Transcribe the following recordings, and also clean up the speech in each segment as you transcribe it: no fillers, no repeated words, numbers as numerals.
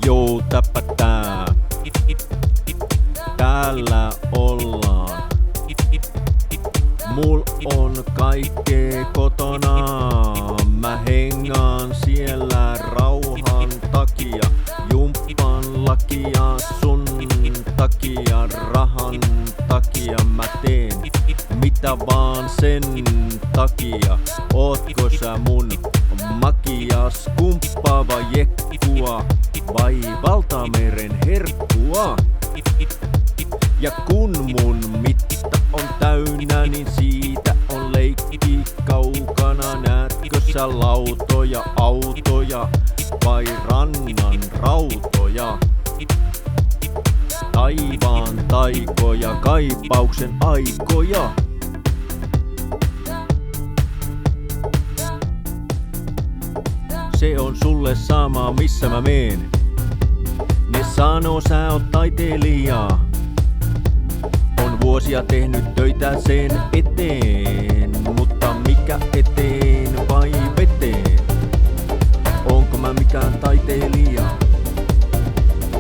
Joo, täppätää. Täällä ollaan. Mul on kaikkee kotona. Mä hengaan siellä rauhan takia. Jumppan lakia sun takia. Rahan takia mä teen mitä vaan sen takia. Ootko sä mun makias kumppaava jekkua vai valtameren herkkua? Ja kun mun mitta on täynnä, niin siitä on leikki kaukana. Näetkö sä lautoja, autoja vai rannan rautoja? Taivaan taikoja, kaipauksen aikoja. Se on sulle sama missä mä meen. Ne sanoo sä oot taiteilija. On vuosia tehnyt töitä sen eteen. Mutta mikä eteen vai veteen? Onko mä mikään taiteilija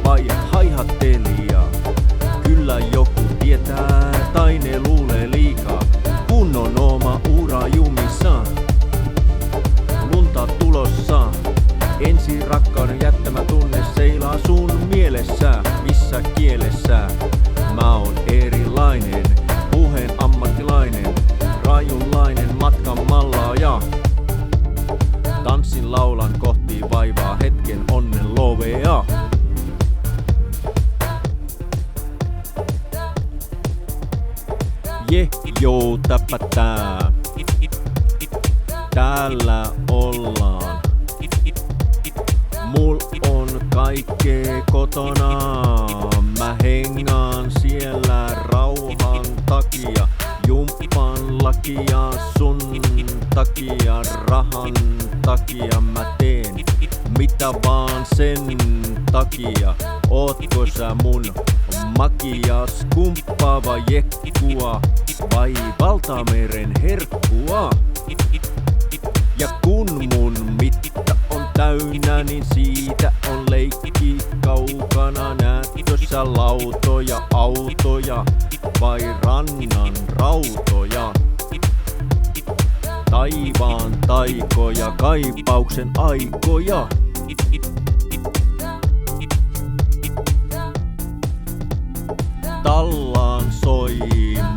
vai haihattelija? Kyllä joku tietää tai ne luulee liikaa. Kun on oma ura jumissa. Lunta tulossa. Ensi rakkauden jättämä tunne seilaa sun mielessä. Missä kielessä? Mä oon erilainen, puheen ammattilainen, rajunlainen matkan mallaaja. Tanssin laulan kohti vaivaa hetken onnen lovea. Joo, täppätää. Täällä ollaan. Mul on kaikkee kotona. Mä hengaan siellä rauhan takia. Jumppan lakia sun takia. Rahan takia mä teen mitä vaan sen takia. Ootko sä mun makias kumppaava jekkua vai valtameren herkkua? Ja kun mun mitta on täynnä, niin siitä on leikki kaukana. Näetkö sä lautoja, autoja vai rannan rautoja? Taivaan taikoja, kaipauksen aikoja. Tallaan soi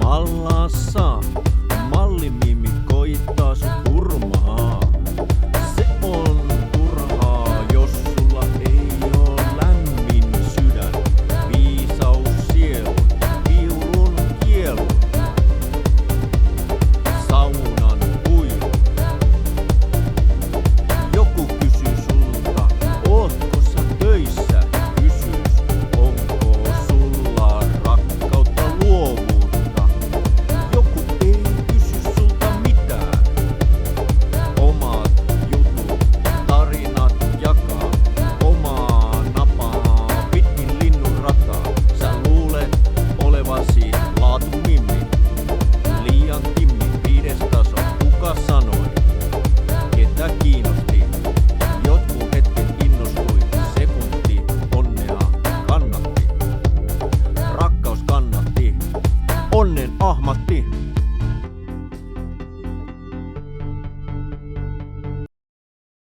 mallassa. Mallimimi koittaa sun hurmaa. Se on turhaa, jos sulla ei oo lämmin sydän. Viisaus sielun, viulun kielun. Saunan huilu. Joku kysyy sulta, ootko sä töissä? Kysys, onko sulla rakkautta luovuutta? Joku ei kysy sulta mitään. Omat jutut, tarinat jakaa. Omaa napaa pitkin linnun rataa. Sä luulet olevasi laatumimmi. Liian timmi, 5. taso, kuka sanoi? Ketä